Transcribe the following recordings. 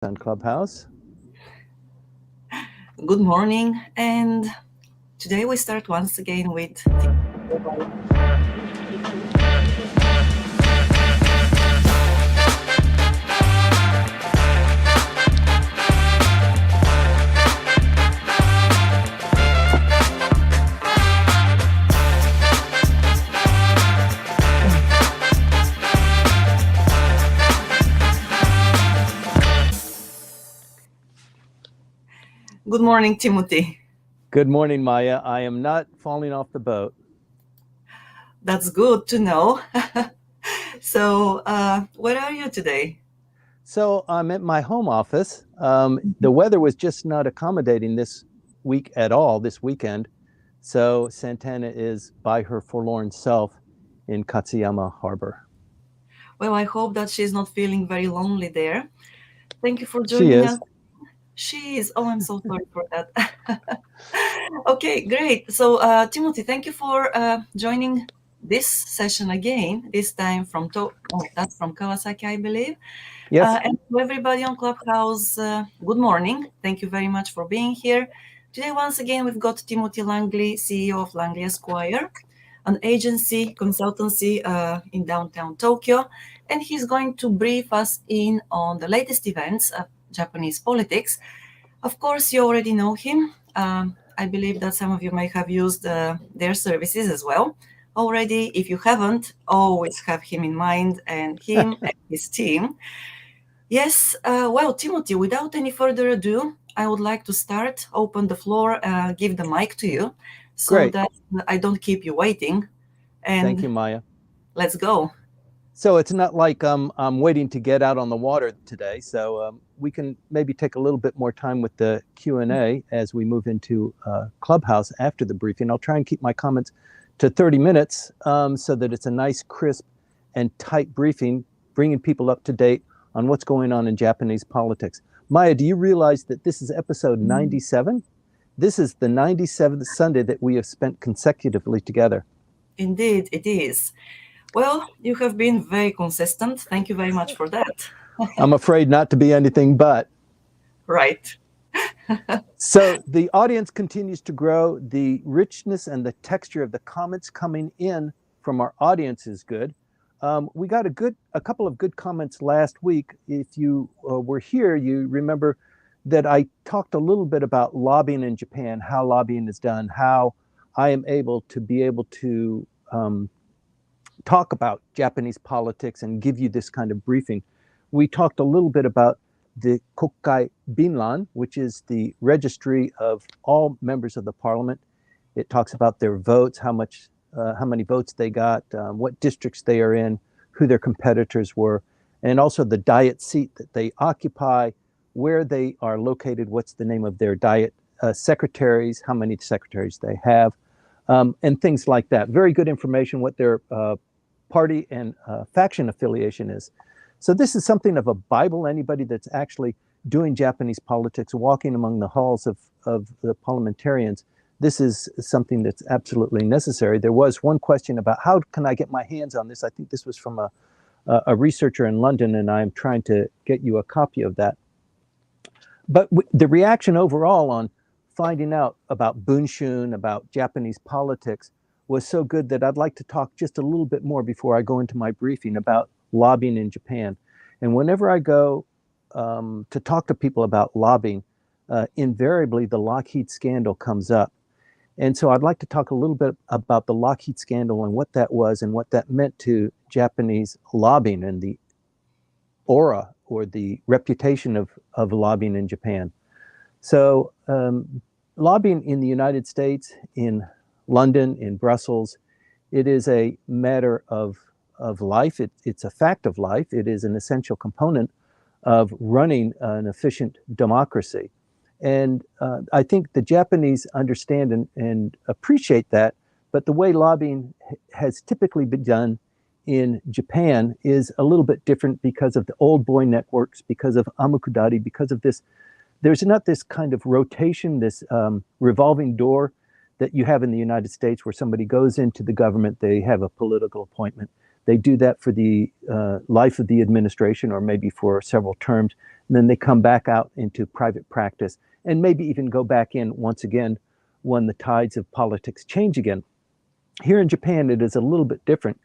on Clubhouse. Good morning, and today we start once again with Good morning, Timothy. Good morning, Maya. I am not falling off the boat. That's good to know. So, where are you today? So I'm at my home office. The weather was just not accommodating this week at all, this weekend. So Santana is by her forlorn self in Katsuyama Harbor. Well, I hope that she's not feeling very lonely there. Thank you for She joining us. is. She is. Oh, I'm so sorry for that. Okay, great. So, Timothy, thank you for joining this session again. This time that's from Kawasaki, I believe. Yes. And to everybody on Clubhouse, good morning. Thank you very much for being here. Today, once again, we've got Timothy Langley, CEO of Langley Esquire, an agency consultancy in downtown Tokyo, and he's going to brief us in on the latest events of Japanese politics. Of course, you already know him. I believe that some of you may have used their services as well already. If you haven't, always have him in mind and him and his team. Yes, well, Timothy, without any further ado, I would like to start, open the floor, give the mic to you so Great. that I don't keep you waiting. Thank And you, Maya. let's go. So it's not like I'm waiting to get out on the water today. So we can maybe take a little bit more time with the Q&A as we move into Clubhouse after the briefing. I'll try and keep my comments to 30 minutes so that it's a nice, crisp, and tight briefing, bringing people up to date on what's going on in Japanese politics. Maya, do you realize that this is episode 97? This is the 97th Sunday that we have spent consecutively together. Indeed, it is. Well, you have been very consistent. Thank you very much for that. I'm afraid not to be anything but. Right. So the audience continues to grow. The richness and the texture of the comments coming in from our audience is good. We got a couple of good comments last week. If you were here, you remember that I talked a little bit about lobbying in Japan, how lobbying is done, how I am able to talk about Japanese politics and give you this kind of briefing. We talked a little bit about the Kokkai Binran, which is the registry of all members of the parliament. It talks about their votes, how many votes they got, what districts they are in, who their competitors were, and also the diet seat that they occupy, where they are located, what's the name of their diet secretaries, how many secretaries they have, and things like that. Very good information, what their party and faction affiliation is. So this is something of a Bible. Anybody that's actually doing Japanese politics, walking among the halls of the parliamentarians, this is something that's absolutely necessary. There was one question about how can I get my hands on this? I think this was from a researcher in London, and I'm trying to get you a copy of that. But the reaction overall on finding out about Bunshun, about Japanese politics, was so good that I'd like to talk just a little bit more before I go into my briefing about lobbying in Japan. And whenever I go to talk to people about lobbying, invariably the Lockheed scandal comes up. And so I'd like to talk a little bit about the Lockheed scandal and what that was and what that meant to Japanese lobbying and the aura or the reputation of lobbying in Japan. So lobbying in the United States, in London, in Brussels, it is a matter of life. It's a fact of life. It is an essential component of running an efficient democracy. And I think the Japanese understand and appreciate that, but the way lobbying has typically been done in Japan is a little bit different because of the old boy networks, because of amukudari, because of this. There's not this kind of rotation, this revolving door that you have in the United States where somebody goes into the government, they have a political appointment, They do that for the life of the administration or maybe for several terms. And then they come back out into private practice and maybe even go back in once again when the tides of politics change again. Here in Japan, it is a little bit different.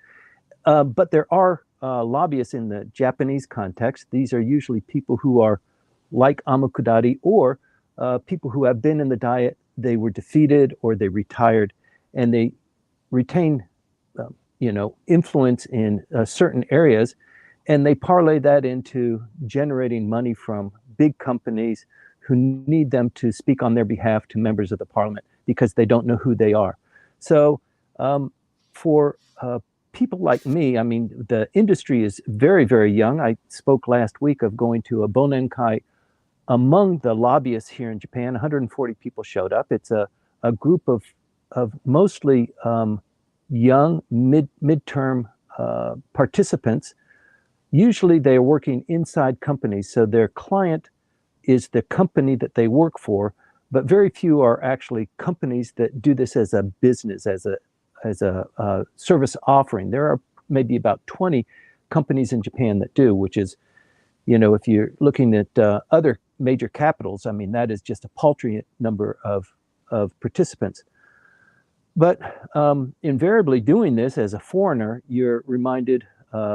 But there are lobbyists in the Japanese context. These are usually people who are like Amukudari or people who have been in the Diet, they were defeated or they retired, and they retain influence in certain areas, and they parlay that into generating money from big companies who need them to speak on their behalf to members of the parliament because they don't know who they are. So for people like me, I mean, the industry is very, very young. I spoke last week of going to a Bonenkai among the lobbyists here in Japan. 140 people showed up. It's a group of mostly young midterm participants. Usually they are working inside companies, so their client is the company that they work for, but very few are actually companies that do this as a business, as a service offering. There are maybe about 20 companies in Japan that do, which is, if you're looking at other major capitals, I mean, that is just a paltry number of participants. But invariably doing this as a foreigner, you're reminded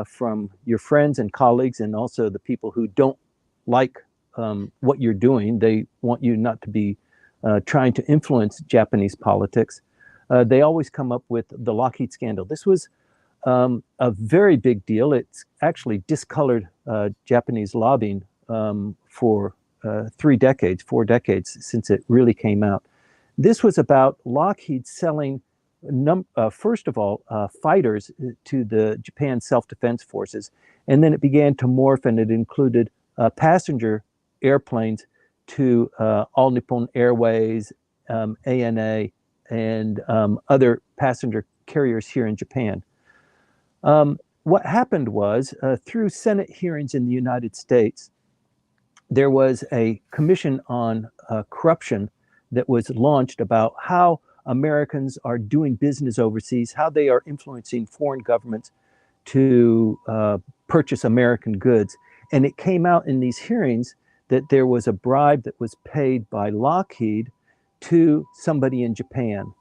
from your friends and colleagues and also the people who don't like what you're doing. They want you not to be trying to influence Japanese politics. They always come up with the Lockheed scandal. This was a very big deal. It's actually discolored Japanese lobbying for 4 decades since it really came out. This was about Lockheed selling, first of all, fighters to the Japan Self-Defense Forces, and then it began to morph, and it included passenger airplanes to All Nippon Airways, ANA, and other passenger carriers here in Japan. What happened was, through Senate hearings in the United States, there was a commission on corruption that was launched about how Americans are doing business overseas, how they are influencing foreign governments to purchase American goods. And it came out in these hearings that there was a bribe that was paid by Lockheed to somebody in Japan.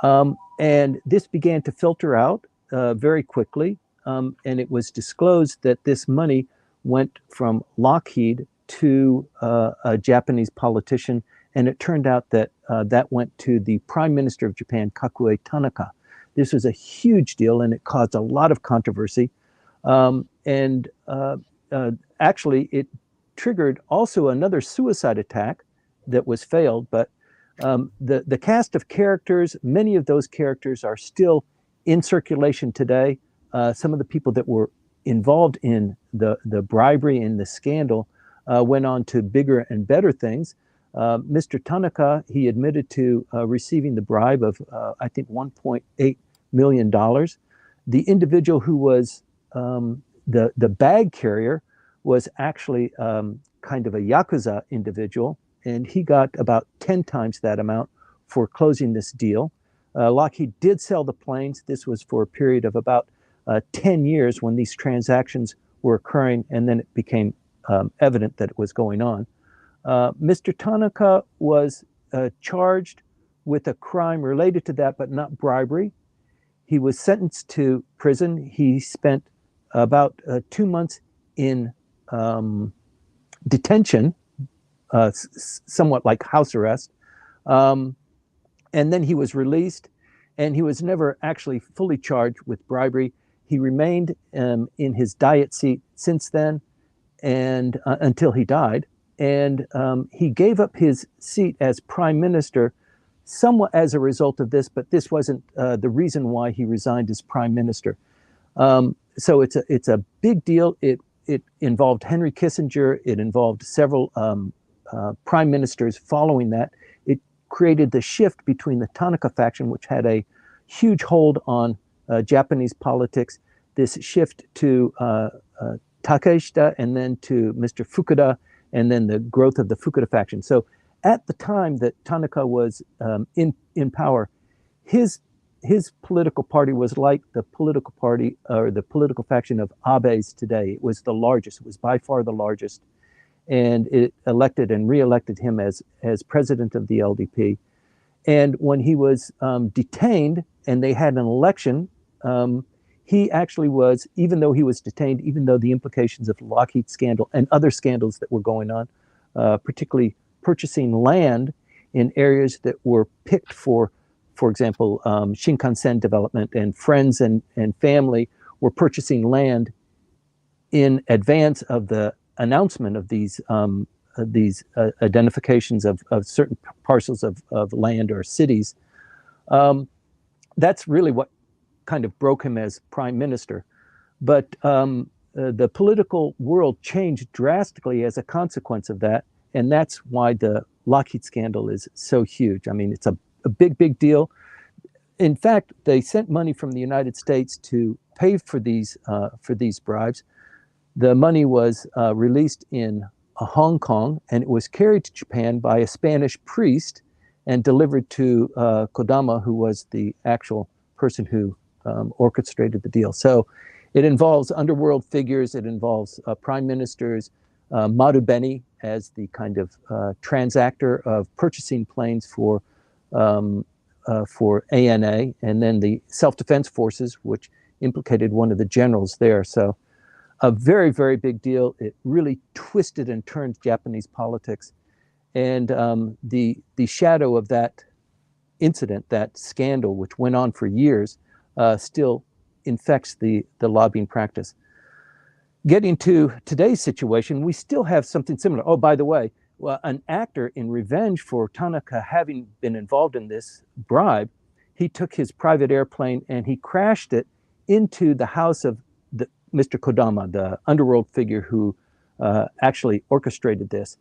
And this began to filter out very quickly. And it was disclosed that this money went from Lockheed to a Japanese politician. And it turned out that that went to the Prime Minister of Japan, Kakue Tanaka. This was a huge deal, and it caused a lot of controversy. Actually, it triggered also another suicide attack that was failed. But the cast of characters, many of those characters are still in circulation today. Some of the people that were involved in the bribery and the scandal went on to bigger and better things. Mr. Tanaka, he admitted to receiving the bribe of, I think, $1.8 million. The individual who was the bag carrier was actually kind of a Yakuza individual, and he got about 10 times that amount for closing this deal. Lockheed did sell the planes. This was for a period of about 10 years when these transactions were occurring, and then it became evident that it was going on. Mr. Tanaka was charged with a crime related to that, but not bribery. He was sentenced to prison. He spent about 2 months in detention, somewhat like house arrest. And then he was released, and he was never actually fully charged with bribery. He remained in his Diet seat since then and until he died. And he gave up his seat as prime minister somewhat as a result of this, but this wasn't the reason why he resigned as prime minister. So it's a big deal. It involved Henry Kissinger. It involved several prime ministers following that. It created the shift between the Tanaka faction, which had a huge hold on Japanese politics, this shift to Takeshita, and then to Mr. Fukuda, and then the growth of the Fukuda faction. So at the time that Tanaka was in power, his his political party was like the political party or the political faction of Abe's today. It was the largest. It was by far the largest, and it elected and re-elected him as president of the LDP. And when he was detained and they had an election, he actually was, even though he was detained, even though the implications of the Lockheed scandal and other scandals that were going on, particularly purchasing land in areas that were picked for example, Shinkansen development, and friends and family were purchasing land in advance of the announcement of these identifications of certain parcels of land or cities. That's really what kind of broke him as prime minister. But the political world changed drastically as a consequence of that, and that's why the Lockheed scandal is so huge. I mean, it's a big deal. In fact, they sent money from the United States to pay for these bribes. The money was released in Hong Kong, and it was carried to Japan by a Spanish priest and delivered to Kodama, who was the actual person who orchestrated the deal. So it involves underworld figures. It involves prime ministers, Marubeni as the kind of transactor of purchasing planes for ANA, and then the self-defense forces, which implicated one of the generals there. So a very, very big deal. It really twisted and turned Japanese politics. And the shadow of that incident, that scandal, which went on for years, still infects the lobbying practice. Getting to today's situation, we still have something similar. Oh, by the way, an actor, in revenge for Tanaka having been involved in this bribe, he took his private airplane and he crashed it into the house of Mr. Kodama, the underworld figure who actually orchestrated this.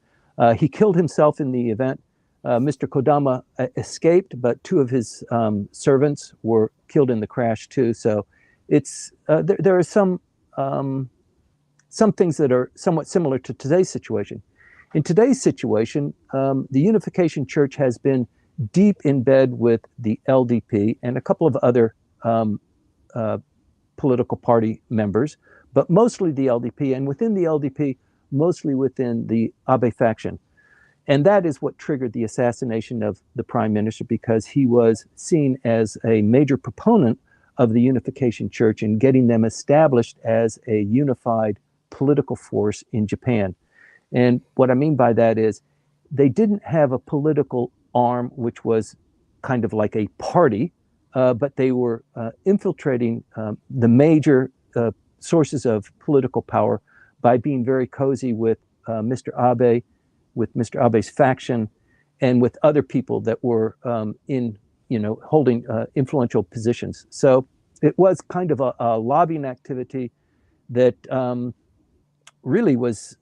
He killed himself in the event. Mr. Kodama escaped, but two of his servants were killed in the crash too. So it's there are some things that are somewhat similar to today's situation. In today's situation, the Unification Church has been deep in bed with the LDP and a couple of other political party members, but mostly the LDP, and within the LDP, mostly within the Abe faction. And that is what triggered the assassination of the prime minister, because he was seen as a major proponent of the Unification Church and getting them established as a unified political force in Japan. And what I mean by that is they didn't have a political arm, which was kind of like a party, but they were infiltrating the major sources of political power by being very cozy with Mr. Abe, with Mr. Abe's faction, and with other people that were holding influential positions. So it was kind of a lobbying activity that really was,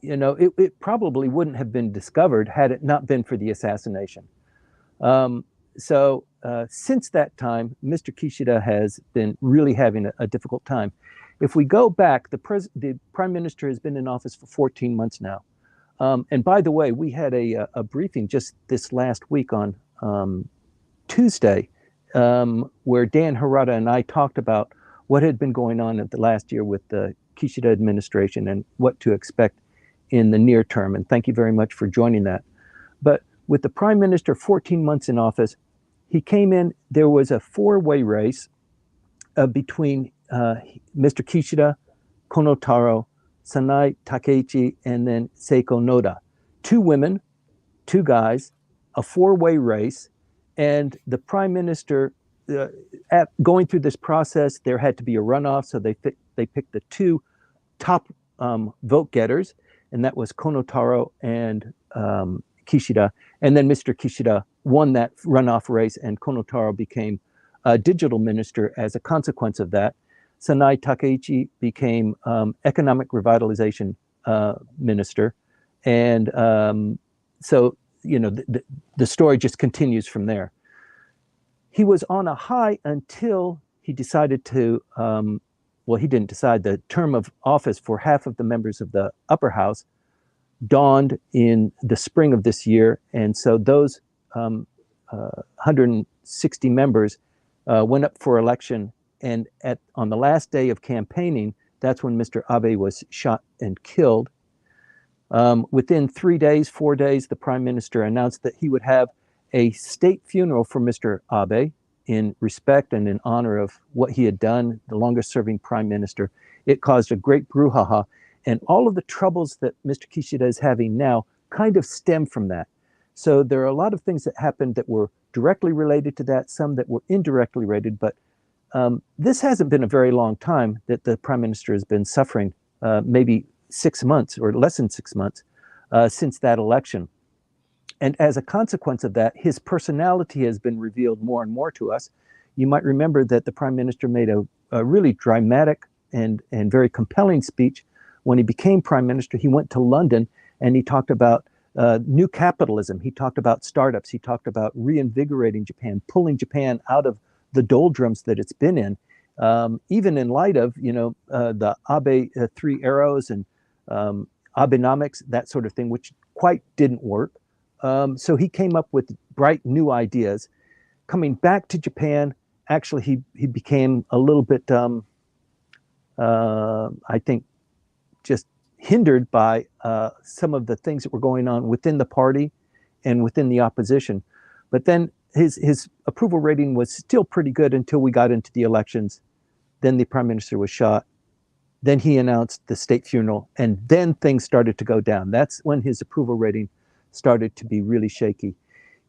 it probably wouldn't have been discovered had it not been for the assassination. So since that time, Mr. Kishida has been really having a difficult time. If we go back, the prime minister has been in office for 14 months now. And by the way, we had a briefing just this last week on Tuesday, where Dan Harada and I talked about what had been going on in the last year with the Kishida administration and what to expect in the near term. And thank you very much for joining that. But with the prime minister 14 months in office, he came in, there was a four-way race between Mr. Kishida, Kono Taro, Sanai Takeichi, and then Seiko Noda. Two women, two guys, a four-way race. And the prime minister, going through this process, there had to be a runoff. So they picked the two top vote getters, and that was Kono Taro and Kishida. And then Mr. Kishida won that runoff race, and Kono Taro became a digital minister as a consequence of that. Sanai Takeichi became economic revitalization minister. And so, the story just continues from there. He was on a high until he decided to, he didn't decide. The term of office for half of the members of the upper house dawned in the spring of this year. And so those 160 members went up for election, and on the last day of campaigning, that's when Mr. Abe was shot and killed. Within 3 days, 4 days, the prime minister announced that he would have a state funeral for Mr. Abe in respect and in honor of what he had done, the longest serving prime minister. It caused a great brouhaha, and all of the troubles that Mr. Kishida is having now kind of stem from that. So there are a lot of things that happened that were directly related to that, some that were indirectly related, but this hasn't been a very long time that the prime minister has been suffering, maybe 6 months or less than 6 months since that election. And as a consequence of that, his personality has been revealed more and more to us. You might remember that the prime minister made a really dramatic and very compelling speech when he became prime minister. He went to London and he talked about new capitalism. He talked about startups. He talked about reinvigorating Japan, pulling Japan out of the doldrums that it's been in, even in light of, the Abe three arrows and Abenomics, that sort of thing, which quite didn't work. So he came up with bright new ideas. Coming back to Japan, actually, he became a little bit, I think, just hindered by some of the things that were going on within the party and within the opposition. But then his approval rating was still pretty good until we got into the elections. Then the prime minister was shot. Then he announced the state funeral, and then things started to go down. That's when his approval rating started to be really shaky.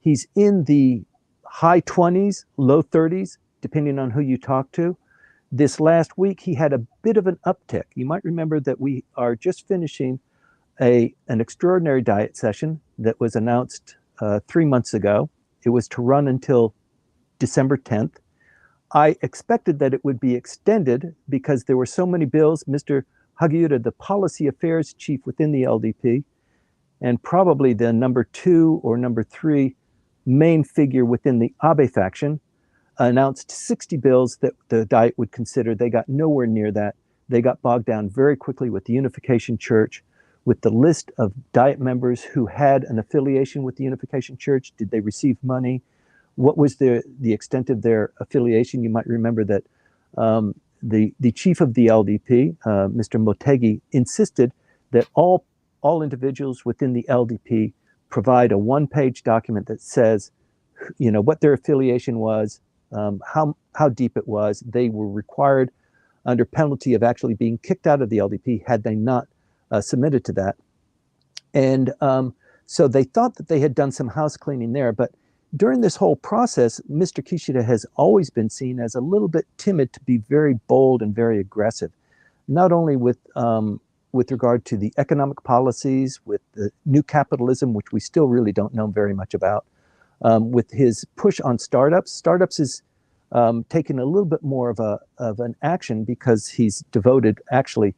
He's in the high 20s, low 30s, depending on who you talk to. This last week, he had a bit of an uptick. You might remember that we are just finishing an extraordinary diet session that was announced 3 months ago. It was to run until December 10th. I expected that it would be extended because there were so many bills. Mr. Hagiura, the policy affairs chief within the LDP, and probably the number 2 or number 3 main figure within the Abe faction, announced 60 bills that the Diet would consider. They got nowhere near that. They got bogged down very quickly with the Unification Church, with the list of Diet members who had an affiliation with the Unification Church. Did they receive money? What was the extent of their affiliation? You might remember that the chief of the LDP, Mr. Motegi, insisted that all individuals within the LDP provide a one-page document that says, what their affiliation was, how deep it was. They were required under penalty of actually being kicked out of the LDP had they not submitted to that. And so they thought that they had done some house cleaning there, but during this whole process, Mr. Kishida has always been seen as a little bit timid to be very bold and very aggressive, not only with regard to the economic policies, with the new capitalism, which we still really don't know very much about, with his push on startups. Startups is taken a little bit more of an action because he's devoted actually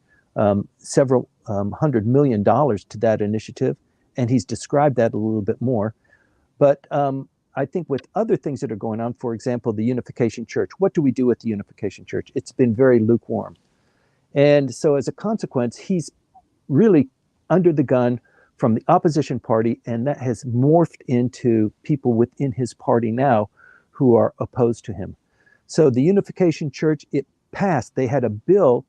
several $100 million to that initiative, and he's described that a little bit more. But I think with other things that are going on, for example, the Unification Church, what do we do with the Unification Church? It's been very lukewarm. And so as a consequence, he's really under the gun from the opposition party, and that has morphed into people within his party now who are opposed to him. So the Unification Church, it passed. They had a bill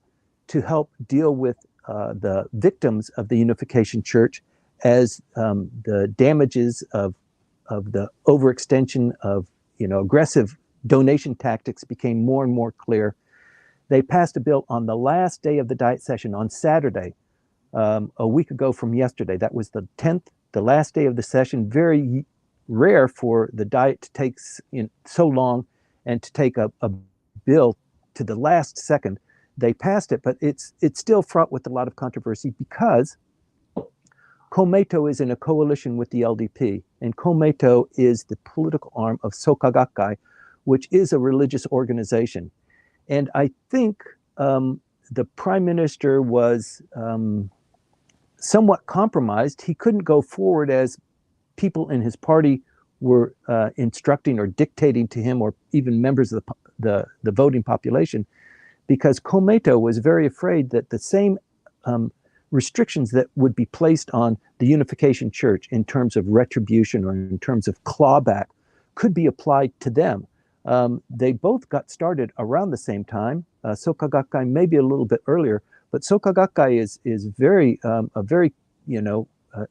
to help deal with the victims of the Unification Church as the damages of the overextension of aggressive donation tactics became more and more clear. They passed a bill on the last day of the Diet session on Saturday, a week ago from yesterday. That was the 10th, the last day of the session. Very rare for the Diet to take so long and to take a bill to the last second. They passed it, but it's still fraught with a lot of controversy because Komeito is in a coalition with the LDP, and Komeito is the political arm of Soka Gakkai, which is a religious organization. And I think the prime minister was somewhat compromised. He couldn't go forward as people in his party were instructing or dictating to him, or even members of the voting population, because Komeito was very afraid that the same restrictions that would be placed on the Unification Church in terms of retribution or in terms of clawback could be applied to them. They both got started around the same time. Soka Gakkai maybe a little bit earlier, but Soka Gakkai is very a very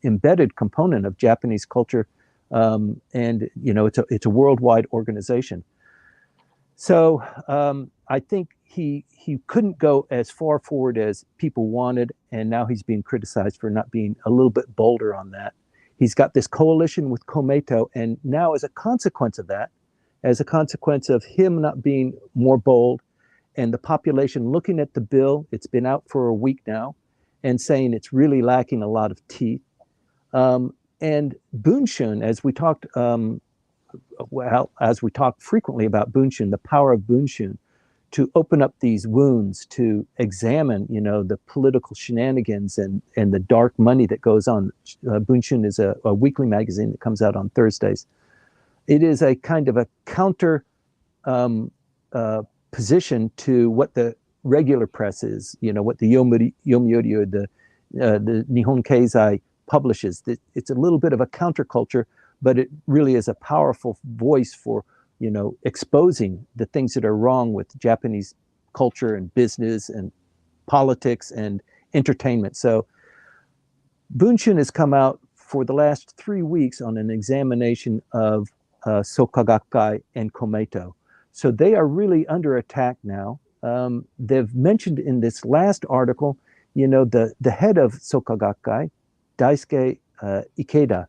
embedded component of Japanese culture, and it's a worldwide organization. So I think he couldn't go as far forward as people wanted, and now he's being criticized for not being a little bit bolder on that. He's got this coalition with Komeito, and now as a consequence of that, as a consequence of him not being more bold, and the population looking at the bill, it's been out for a week now, and saying it's really lacking a lot of teeth. And Bunshun, as we talked frequently about Bunshun, the power of Bunshun, to open up these wounds, to examine, the political shenanigans and the dark money that goes on. Bunshun is a weekly magazine that comes out on Thursdays. It is a kind of a counter position to what the regular press is, what the Yomiuri or the Nihon Keizai publishes. It's a little bit of a counterculture, but it really is a powerful voice for, exposing the things that are wrong with Japanese culture and business and politics and entertainment. So Bunshun has come out for the last 3 weeks on an examination of Soka Gakkai and Komeito. So they are really under attack now. They've mentioned in this last article, the head of Soka Gakkai, Daisuke Ikeda,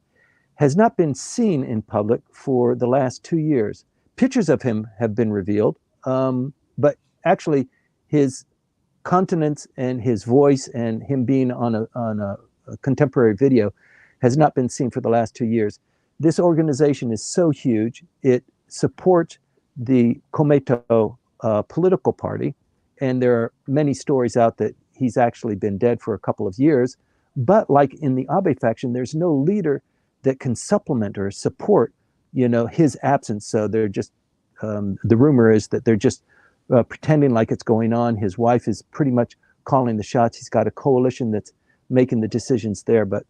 has not been seen in public for the last 2 years. Pictures of him have been revealed, but actually his countenance and his voice and him being on a contemporary video has not been seen for the last 2 years. This organization is so huge. It supports the Komeito political party, and there are many stories out that he's actually been dead for a couple of years. But like in the Abe faction, there's no leader that can supplement or support, his absence. So they're just, the rumor is that they're just pretending like it's going on. His wife is pretty much calling the shots. He's got a coalition that's making the decisions there. But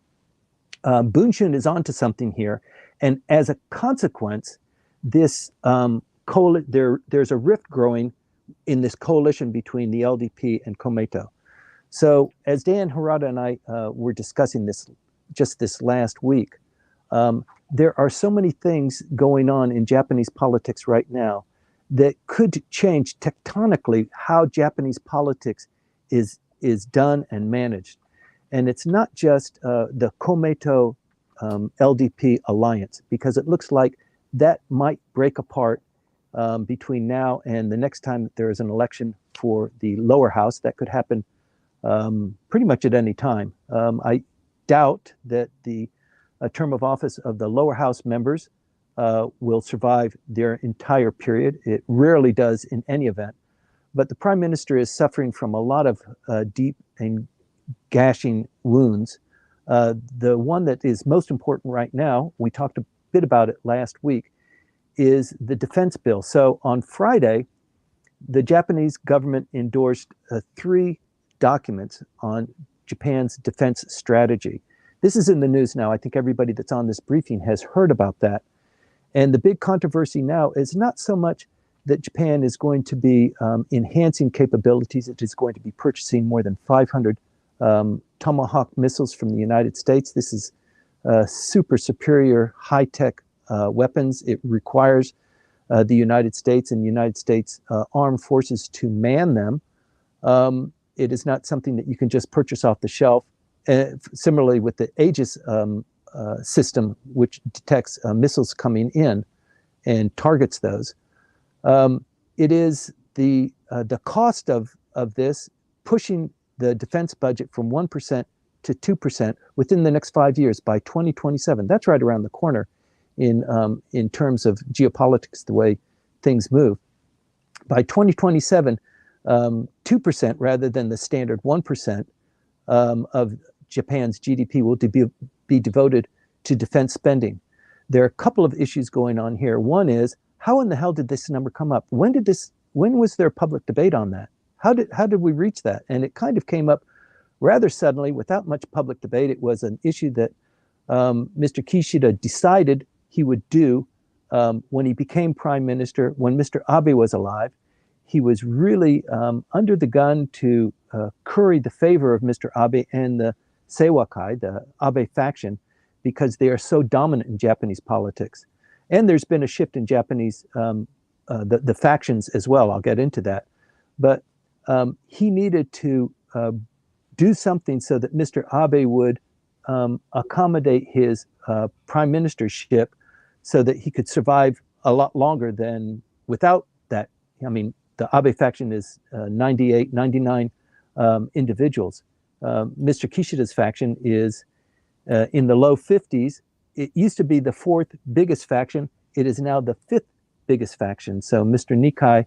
Bunshun is onto something here. And as a consequence, this there's a rift growing in this coalition between the LDP and Komeito. So as Dan Harada and I were discussing this just this last week, there are so many things going on in Japanese politics right now that could change tectonically how Japanese politics is done and managed. And it's not just the Komeito LDP alliance, because it looks like that might break apart between now and the next time that there is an election for the lower house. That could happen pretty much at any time. I doubt that the term of office of the lower house members will survive their entire period. It rarely does in any event. But the prime minister is suffering from a lot of deep and gashing wounds. The one that is most important right now, we talked a bit about it last week, is the defense bill. So on Friday, the Japanese government endorsed 3 documents on Japan's defense strategy. This is in the news now. I think everybody that's on this briefing has heard about that. And the big controversy now is not so much that Japan is going to be enhancing capabilities. It is going to be purchasing more than 500 Tomahawk missiles from the United States. This is super superior high-tech weapons. It requires the United States and United States armed forces to man them. It is not something that you can just purchase off the shelf. Similarly with the Aegis system, which detects missiles coming in and targets those. It is the cost of this pushing the defense budget from 1% to 2% within the next 5 years by 2027. That's right around the corner in terms of geopolitics, the way things move. By 2027, 2% rather than the standard 1% of Japan's GDP will be devoted to defense spending. There are a couple of issues going on here. One is, how in the hell did this number come up? When was there public debate on that? How did we reach that? And it kind of came up rather suddenly without much public debate. It was an issue that Mr. Kishida decided he would do when he became prime minister, when Mr. Abe was alive, he was really under the gun to curry the favor of Mr. Abe and the Seiwakai, the Abe faction, because they are so dominant in Japanese politics. And there's been a shift in Japanese, the factions as well. I'll get into that. But he needed to do something so that Mr. Abe would accommodate his prime ministership so that he could survive a lot longer than without that. I mean, the Abe faction is 98, 99 individuals. Mr. Kishida's faction is in the low 50s. It used to be the fourth biggest faction. It is now the fifth biggest faction. So Mr. Nikai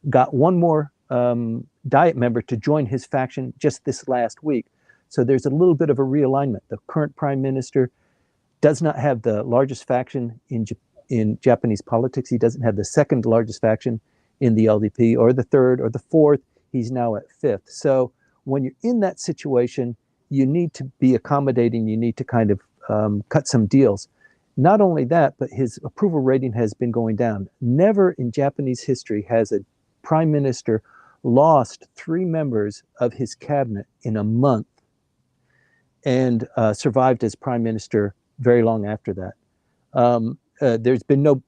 got one more Diet member to join his faction just this last week. So there's a little bit of a realignment. The current prime minister does not have the largest faction in Japanese politics. He doesn't have the second largest faction in the LDP, or the third, or the fourth. He's now at fifth. So when you're in that situation, you need to be accommodating. You need to kind of cut some deals. Not only that, but his approval rating has been going down. Never in Japanese history has a prime minister lost 3 members of his cabinet in a month and survived as prime minister very long after that. There's been no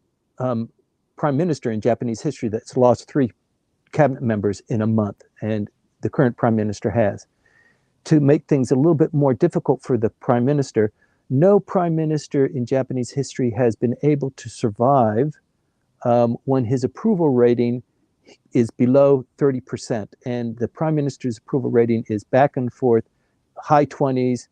prime minister in Japanese history that's lost 3 cabinet members in a month, and the current prime minister has. To make things a little bit more difficult for the prime minister, no prime minister in Japanese history has been able to survive when his approval rating is below 30%. And the prime minister's approval rating is back and forth, high 20s,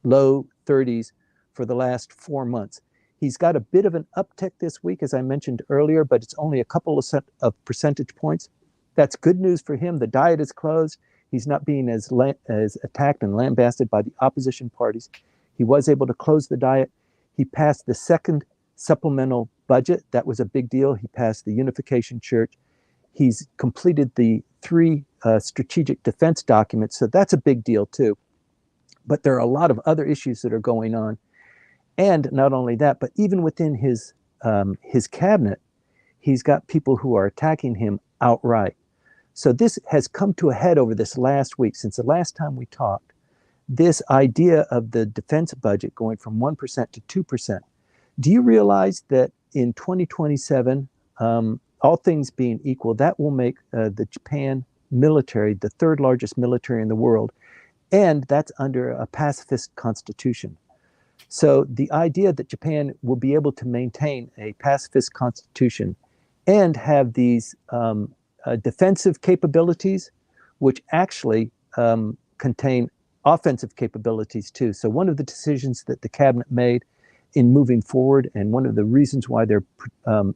low 30s for the last 4 months. He's got a bit of an uptick this week, as I mentioned earlier, but it's only a couple of percentage points. That's good news for him. The Diet is closed. He's not being as attacked and lambasted by the opposition parties. He was able to close the Diet. He passed the second supplemental budget. That was a big deal. He passed the Unification Church. He's completed the 3 strategic defense documents. So that's a big deal too. But there are a lot of other issues that are going on. And not only that, but even within his cabinet, he's got people who are attacking him outright. So this has come to a head over this last week. Since the last time we talked, this idea of the defense budget going from 1% to 2%. Do you realize that in 2027, all things being equal, that will make the Japan military the 3rd largest military in the world, and that's under a pacifist constitution. So the idea that Japan will be able to maintain a pacifist constitution and have these defensive capabilities, which actually contain offensive capabilities too. So one of the decisions that the cabinet made in moving forward, and one of the reasons why they're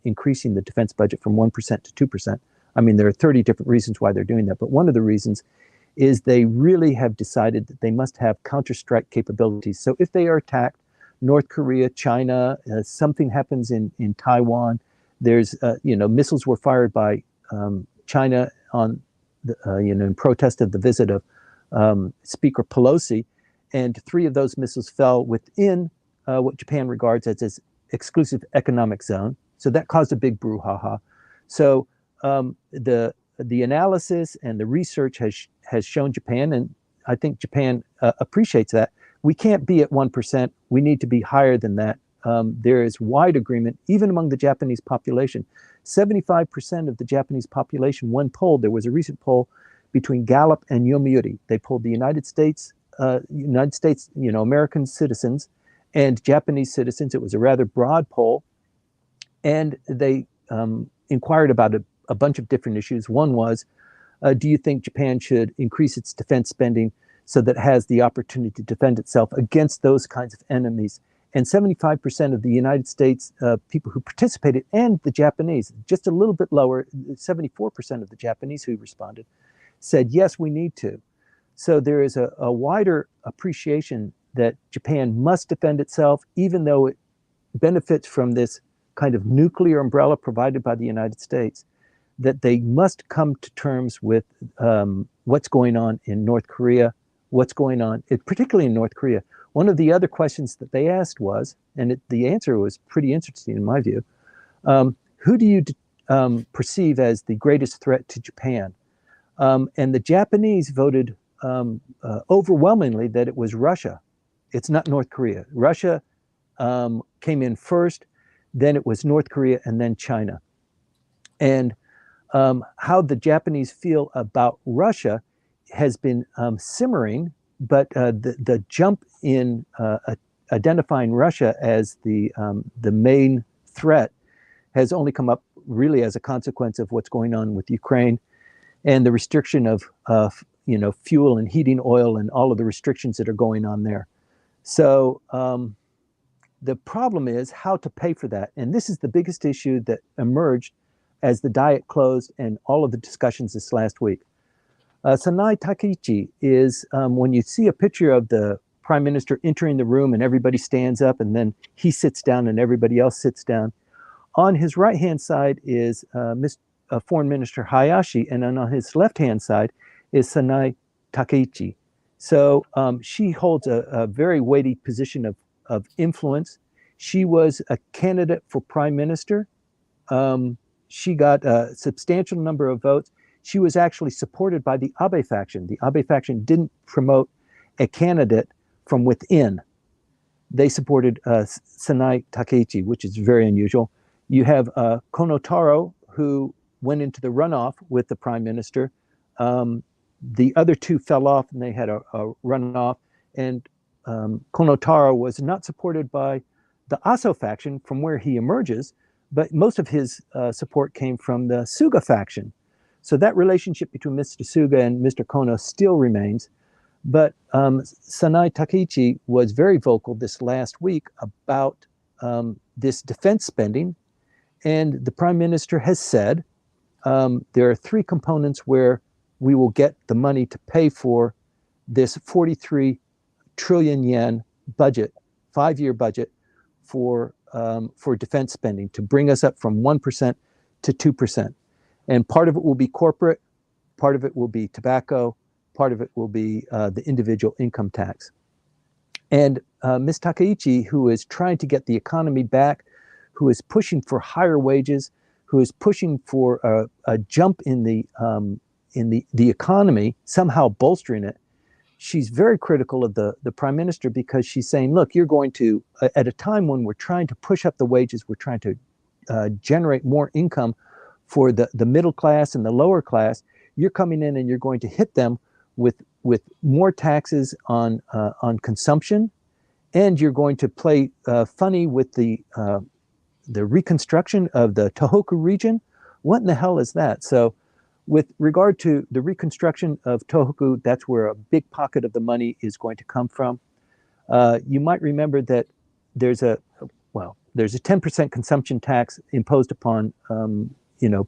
increasing the defense budget from 1% to 2%, I mean, there are 30 different reasons why they're doing that, but one of the reasons is they really have decided that they must have counter-strike capabilities. So if they are attacked, North Korea, China, something happens in Taiwan, there's, missiles were fired by China on, in protest of the visit of Speaker Pelosi, and 3 of those missiles fell within what Japan regards as its exclusive economic zone. So that caused a big brouhaha. So the analysis and the research has shown Japan, and I think Japan appreciates that, we can't be at 1%. We need to be higher than that. There is wide agreement, even among the Japanese population. 75% of the Japanese population, when polled, there was a recent poll between Gallup and Yomiuri. They polled the United States, American citizens and Japanese citizens. It was a rather broad poll, and they inquired about a bunch of different issues. One was, do you think Japan should increase its defense spending so that it has the opportunity to defend itself against those kinds of enemies? And 75% of the United States people who participated, and the Japanese, just a little bit lower, 74% of the Japanese who responded, said, yes, we need to. So there is a wider appreciation that Japan must defend itself, even though it benefits from this kind of nuclear umbrella provided by the United States, that they must come to terms with what's going on in North Korea, what's going on, particularly in North Korea, One of the other questions that they asked was, and the answer was pretty interesting in my view, who do you perceive as the greatest threat to Japan? And the Japanese voted overwhelmingly that it was Russia. It's not North Korea. Russia came in first, then it was North Korea, and then China. And how the Japanese feel about Russia has been simmering, but the jump in identifying Russia as the main threat has only come up really as a consequence of what's going on with Ukraine and the restriction of fuel and heating oil and all of the restrictions that are going on there. So the problem is how to pay for that. And this is the biggest issue that emerged as the diet closed and all of the discussions this last week. Sanai Takaichi is, when you see a picture of the prime minister entering the room and everybody stands up and then he sits down and everybody else sits down. On his right-hand side is Foreign Minister Hayashi, and then on his left-hand side is Sanai Takaichi. So she holds a very weighty position of influence. She was a candidate for prime minister. She got a substantial number of votes. She was actually supported by the Abe faction. The Abe faction didn't promote a candidate from within. They supported Sanai Takaichi, which is very unusual. You have Kono Taro, who went into the runoff with the prime minister. The other two fell off and they had a runoff. And Kono Taro was not supported by the Aso faction from where he emerges, but most of his support came from the Suga faction. So that relationship between Mr. Suga and Mr. Kono still remains. But Sanai Takaichi was very vocal this last week about this defense spending. And the prime minister has said there are three components where we will get the money to pay for this 43 trillion yen budget, 5-year budget for defense spending to bring us up from 1% to 2%. And part of it will be corporate, part of it will be tobacco, part of it will be the individual income tax. And Ms. Takaichi, who is trying to get the economy back, who is pushing for higher wages, who is pushing for a jump in the economy, somehow bolstering it, she's very critical of the prime minister because she's saying, look, you're going to, at a time when we're trying to push up the wages, we're trying to generate more income for the middle class and the lower class, you're coming in and you're going to hit them with more taxes on consumption, and you're going to play funny with the reconstruction of the Tohoku region. What in the hell is that? So with regard to the reconstruction of Tohoku, that's where a big pocket of the money is going to come from. You might remember that there's a 10% consumption tax imposed upon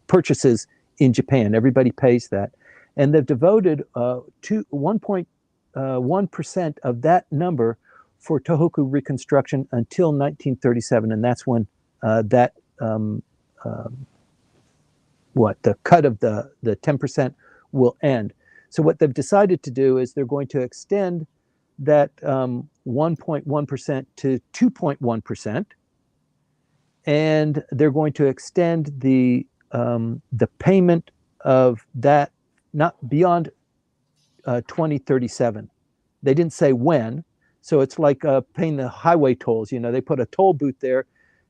purchases in Japan. Everybody pays that. And they've devoted 1.1% of that number for Tohoku reconstruction until 1937, and that's when the cut of the 10% will end. So what they've decided to do is they're going to extend that 1.1% to 2.1%, and they're going to extend the payment of that not beyond 2037. They didn't say when, so it's like paying the highway tolls. They put a toll booth there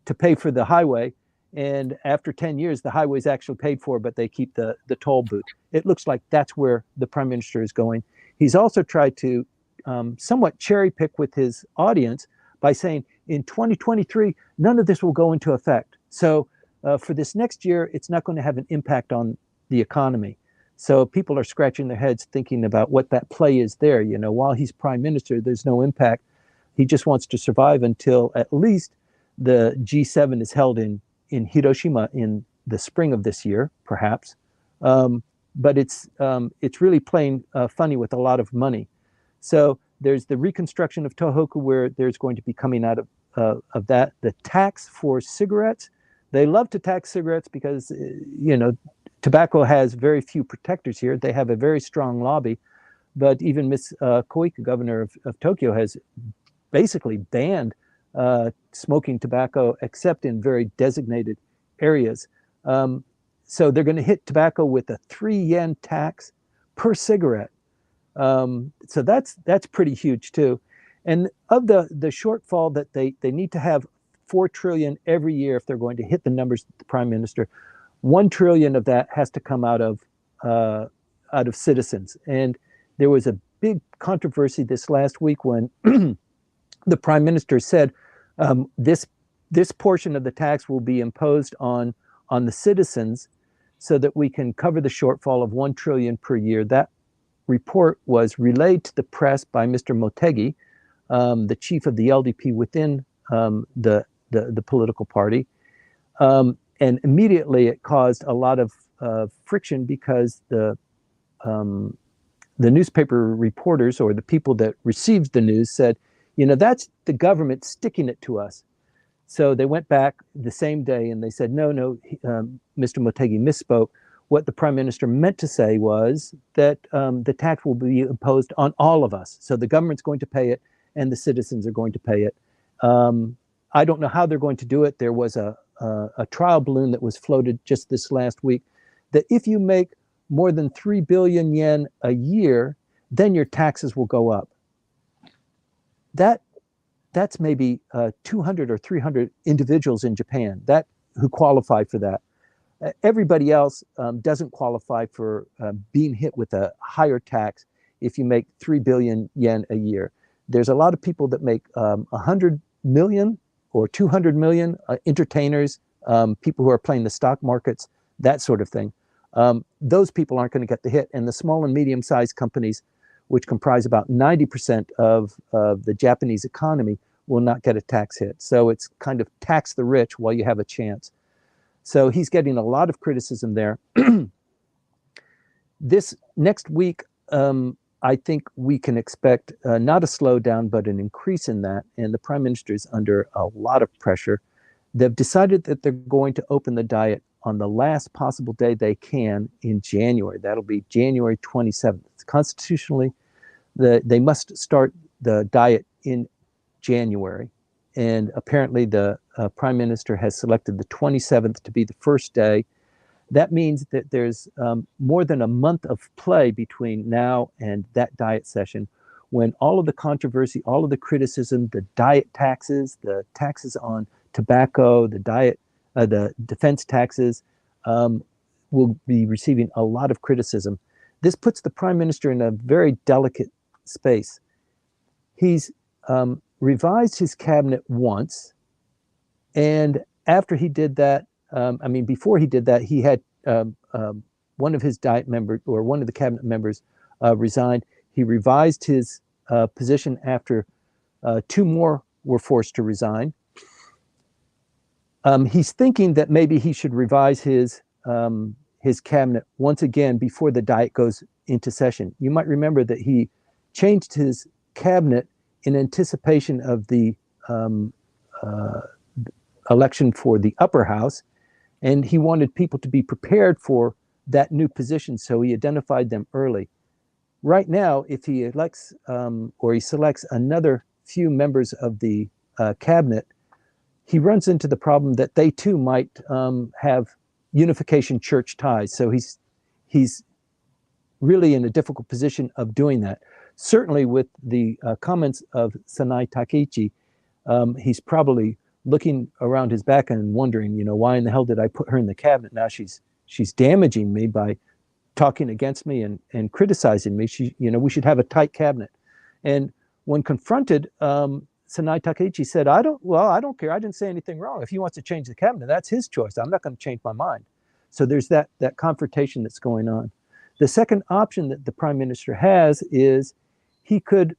to pay for the highway, and after 10 years, the highway is actually paid for, but they keep the toll booth. It looks like that's where the prime minister is going. He's also tried to somewhat cherry pick with his audience by saying, in 2023, none of this will go into effect. So for this next year, it's not going to have an impact on the economy. So people are scratching their heads thinking about what that play is there. While he's prime minister, there's no impact. He just wants to survive until at least the G7 is held in Hiroshima in the spring of this year, perhaps. But it's really playing funny with a lot of money. So there's the reconstruction of Tohoku, where there's going to be coming out of that. The tax for cigarettes, they love to tax cigarettes because, tobacco has very few protectors here. They have a very strong lobby. But even Ms. Koike, governor of Tokyo, has basically banned smoking tobacco except in very designated areas. So they're going to hit tobacco with a 3 yen tax per cigarette. So that's pretty huge too. And of the shortfall that they need to have 4 trillion every year if they're going to hit the numbers the prime minister, 1 trillion of that has to come out of citizens. And there was a big controversy this last week when the prime minister said this portion of the tax will be imposed on the citizens so that we can cover the shortfall of 1 trillion per year. That report was relayed to the press by Mr. Motegi, the chief of the LDP within the political party. And immediately it caused a lot of friction because the newspaper reporters or the people that received the news said, that's the government sticking it to us. So they went back the same day and they said, no, Mr. Motegi misspoke. What the prime minister meant to say was that the tax will be imposed on all of us. So the government's going to pay it and the citizens are going to pay it. I don't know how they're going to do it. There was a trial balloon that was floated just this last week that if you make more than 3 billion yen a year, then your taxes will go up. That's maybe 200 or 300 individuals in Japan who qualify for that. Everybody else doesn't qualify for being hit with a higher tax if you make 3 billion yen a year. There's a lot of people that make 100 million or 200 million, entertainers, people who are playing the stock markets, that sort of thing. Those people aren't going to get the hit. And the small and medium-sized companies, which comprise about 90% of the Japanese economy, will not get a tax hit. So it's kind of tax the rich while you have a chance. So he's getting a lot of criticism there. This next week, I think we can expect not a slowdown, but an increase in that. And the prime minister is under a lot of pressure. They've decided that they're going to open the diet on the last possible day they can in January. That'll be January 27th. Constitutionally, they must start the diet in January. And apparently the prime minister has selected the 27th to be the first day. That means that there's more than a month of play between now and that diet session when all of the controversy, all of the criticism, the diet taxes, the taxes on tobacco, the defense taxes will be receiving a lot of criticism. This puts the prime minister in a very delicate space. He's revised his cabinet once, and after he did that, before he did that, he had one of his diet members or one of the cabinet members resigned. He revised his position after 2 more were forced to resign. He's thinking that maybe he should revise his cabinet once again before the diet goes into session. You might remember that he changed his cabinet in anticipation of the election for the upper house, and he wanted people to be prepared for that new position, so he identified them early. Right now, if he elects or he selects another few members of the cabinet, he runs into the problem that they too might have unification church ties. So he's really in a difficult position of doing that. Certainly with the comments of Sanai Takeichi, he's probably looking around his back and wondering, why in the hell did I put her in the cabinet? Now she's damaging me by talking against me and criticizing me. We should have a tight cabinet. And when confronted, Sanai Takeichi said, I don't care. I didn't say anything wrong. If he wants to change the cabinet, that's his choice. I'm not going to change my mind. So there's that confrontation that's going on. The second option that the prime minister has is he could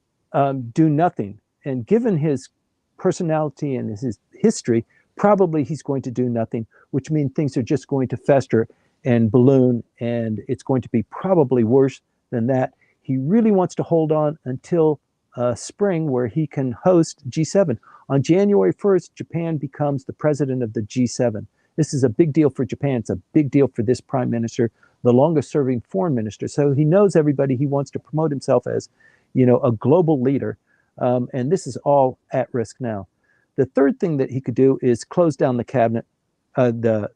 do nothing. And given his personality and his history, probably he's going to do nothing, which means things are just going to fester and balloon, and it's going to be probably worse than that. He really wants to hold on until spring, where he can host G7. On January 1st, Japan becomes the president of the G7. This is a big deal for Japan. It's a big deal for this prime minister, the longest serving foreign minister. So he knows everybody. He wants to promote himself as, a global leader. And this is all at risk now. The third thing that he could do is close down the cabinet, the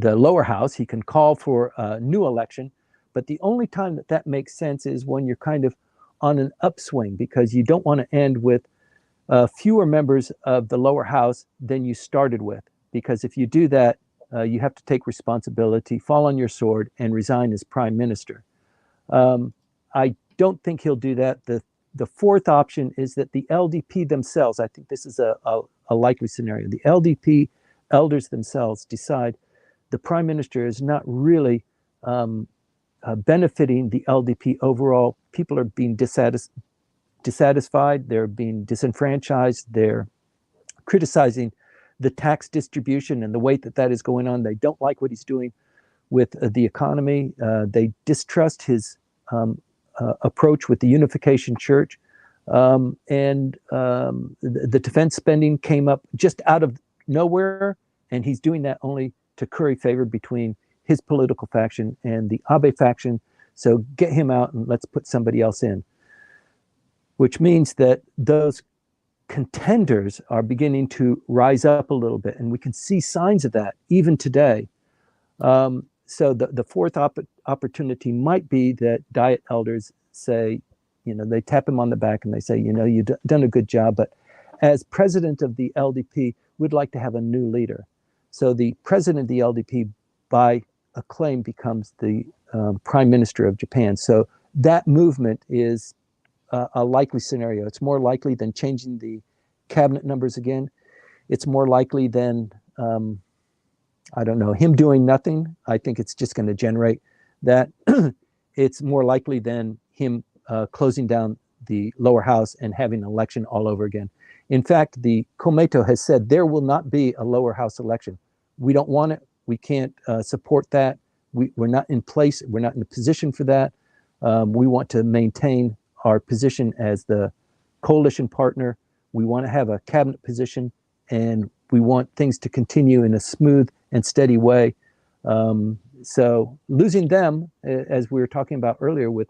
lower house. He can call for a new election, but the only time that that makes sense is when you're kind of on an upswing, because you don't want to end with fewer members of the lower house than you started with. Because if you do that, you have to take responsibility, fall on your sword, and resign as prime minister. I don't think he'll do that. The fourth option is that the LDP themselves, I think this is a likely scenario, the LDP elders themselves decide the prime minister is not really benefiting the LDP overall. People are being dissatisfied, they're being disenfranchised, they're criticizing the tax distribution and the way that that is going on. They don't like what he's doing with the economy. They distrust his approach with the unification church. The defense spending came up just out of nowhere, and he's doing that only to curry favor between his political faction and the Abe faction. So get him out and let's put somebody else in, which means that those contenders are beginning to rise up a little bit, and we can see signs of that even today. So the fourth opportunity might be that Diet elders say, they tap him on the back and they say, you've done a good job, but as president of the LDP, we'd like to have a new leader. So the president of the LDP, by acclaim, becomes the prime minister of Japan. So that movement is a likely scenario. It's more likely than changing the cabinet numbers again. It's more likely than, I don't know, him doing nothing. I think it's just going to generate that. It's more likely than him closing down the lower house and having an election all over again. In fact, the Komeito has said there will not be a lower house election. We don't want it. We can't support that. We're not in place. We're not in a position for that. We want to maintain our position as the coalition partner. We want to have a cabinet position, and we want things to continue in a smooth and steady way. So losing them, as we were talking about earlier with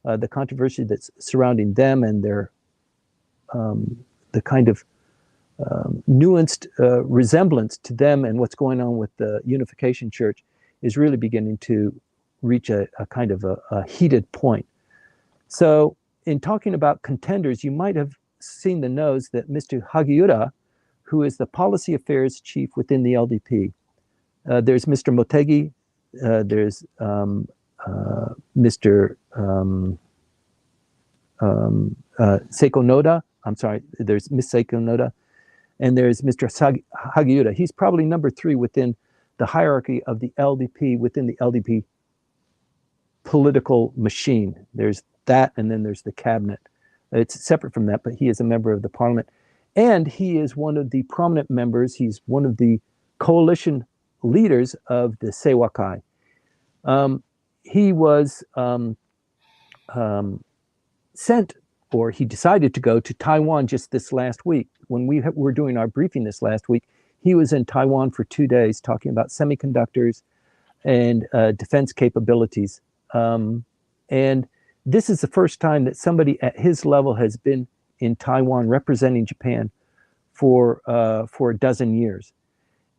the controversy that's surrounding them and their the kind of nuanced resemblance to them and what's going on with the Unification Church, is really beginning to reach a kind of a heated point. So in talking about contenders, you might have seen the nose that Mr. Hagiura, who is the policy affairs chief within the LDP, there's Mr. Motegi, there's Mr. Seiko Noda, I'm sorry, there's Miss Seiko Noda, and there's Mr. Hagiura. He's probably number 3 within the hierarchy of the LDP, within the LDP political machine. There's that, and then there's the cabinet. It's separate from that, but he is a member of the parliament. And he is one of the prominent members. He's one of the coalition leaders of the Seiwakai. He was sent, or he decided to go to Taiwan just this last week. When we were doing our briefing this last week, he was in Taiwan for 2 days talking about semiconductors and defense capabilities. And this is the first time that somebody at his level has been in Taiwan representing Japan for a dozen years.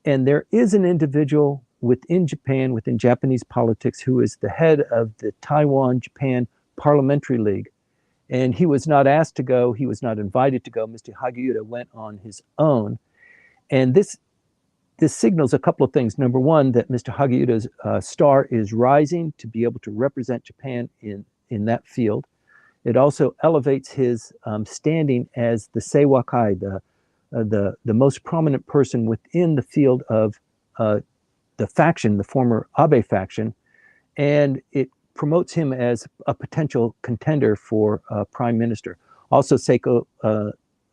And there is an individual within Japan, within Japanese politics, who is the head of the Taiwan-Japan Parliamentary League. And he was not asked to go. He was not invited to go. Mr. Hagiura went on his own. And this signals a couple of things. Number one, that Mr. Hagiura's star is rising to be able to represent Japan in that field. It also elevates his standing as the Seiwakai, the most prominent person within the field of the faction, the former Abe faction, and it promotes him as a potential contender for prime minister. Also, Seiko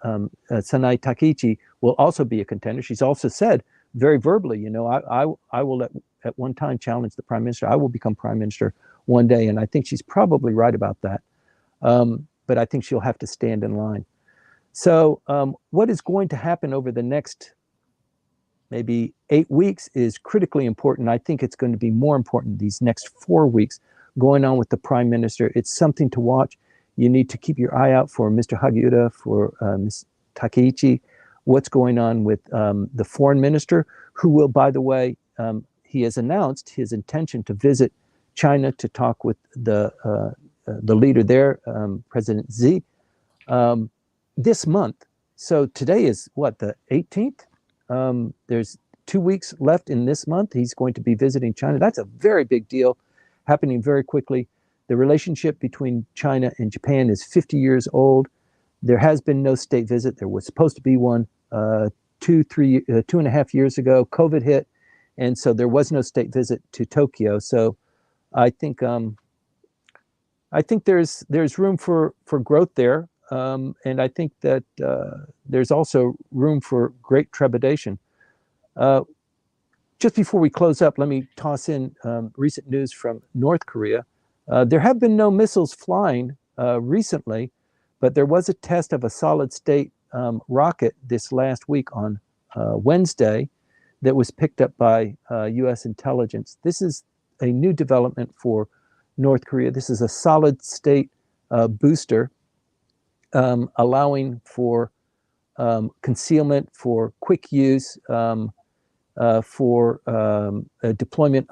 Sanai Takeichi will also be a contender. She's also said very verbally, I will at one time challenge the prime minister. I will become prime minister one day, and I think she's probably right about that. But I think she'll have to stand in line. So what is going to happen over the next maybe 8 weeks is critically important. I think it's going to be more important these next 4 weeks going on with the prime minister. It's something to watch. You need to keep your eye out for Mr. Hagiura, for Ms. Takeichi, what's going on with the foreign minister, who will, by the way, he has announced his intention to visit China to talk with the leader there, President Xi, this month. So today is what, the 18th? There's 2 weeks left in this month. He's going to be visiting China. That's a very big deal, happening very quickly. The relationship between China and Japan is 50 years old. There has been no state visit. There was supposed to be one 2.5 years ago. COVID hit, and so there was no state visit to Tokyo. So I think there's room for growth there, and I think that there's also room for great trepidation. Just before we close up, let me toss in recent news from North Korea. There have been no missiles flying recently, but there was a test of a solid-state rocket this last week on Wednesday that was picked up by U.S. intelligence. This is a new development for North Korea. This is a solid-state booster, allowing for concealment, for quick use, for deployment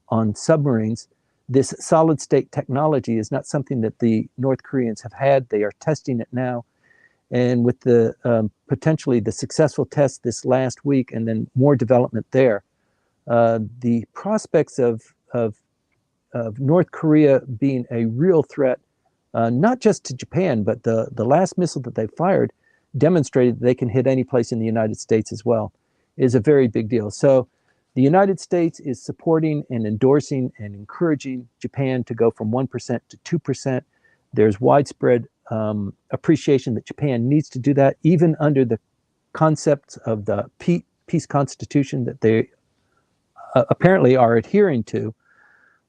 on submarines. This solid-state technology is not something that the North Koreans have had. They are testing it now. And with the potentially the successful test this last week and then more development there, the prospects of North Korea being a real threat, not just to Japan, but the last missile that they fired demonstrated that they can hit any place in the United States as well, is a very big deal. So the United States is supporting and endorsing and encouraging Japan to go from 1% to 2%. There's widespread appreciation that Japan needs to do that, even under the concepts of the peace constitution that they apparently are adhering to.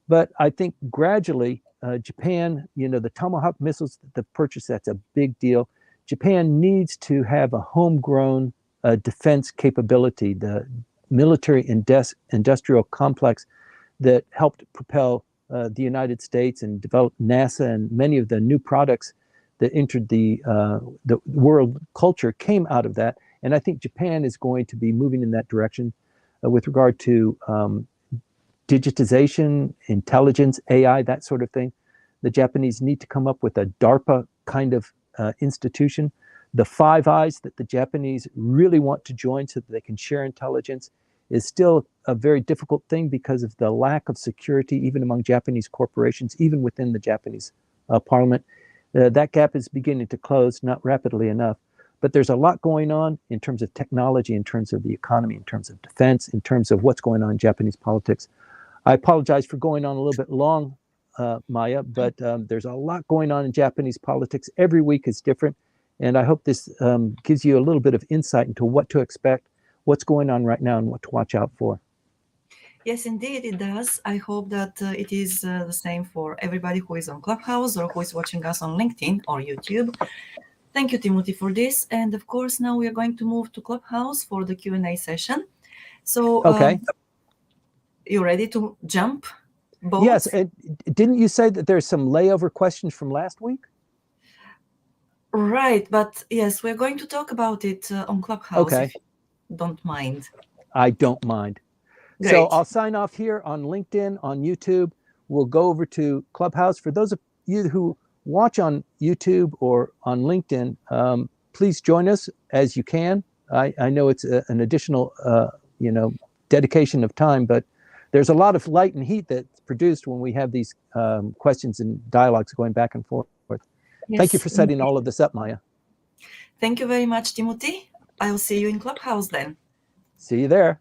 But I think gradually, Japan, the Tomahawk missiles that they've purchased, that's a big deal. Japan needs to have a homegrown defense capability, the military industrial complex that helped propel the United States and develop NASA, and many of the new products that entered the world culture came out of that. And I think Japan is going to be moving in that direction with regard to digitization, intelligence, AI, that sort of thing. The Japanese need to come up with a DARPA kind of institution. The Five Eyes that the Japanese really want to join so that they can share intelligence is still a very difficult thing because of the lack of security, even among Japanese corporations, even within the Japanese parliament. That gap is beginning to close, not rapidly enough. But there's a lot going on in terms of technology, in terms of the economy, in terms of defense, in terms of what's going on in Japanese politics. I apologize for going on a little bit long, Maya, but there's a lot going on in Japanese politics. Every week is different. And I hope this gives you a little bit of insight into what to expect, what's going on right now, and what to watch out for. Yes, indeed, it does. I hope that it is the same for everybody who is on Clubhouse or who is watching us on LinkedIn or YouTube. Thank you, Timothy, for this. And of course, now we are going to move to Clubhouse for the Q&A session. So, okay. You ready to jump? Both? Yes. And didn't you say that there's some layover questions from last week? Right. But yes, we're going to talk about it on Clubhouse. Okay. If you don't mind. I don't mind. Great. So I'll sign off here on LinkedIn, on YouTube. We'll go over to Clubhouse. For those of you who watch on YouTube or on LinkedIn, please join us as you can. I know it's an additional, dedication of time, but there's a lot of light and heat that's produced when we have these questions and dialogues going back and forth. Yes. Thank you for setting all of this up, Maya. Thank you very much, Timothy. I'll see you in Clubhouse then. See you there.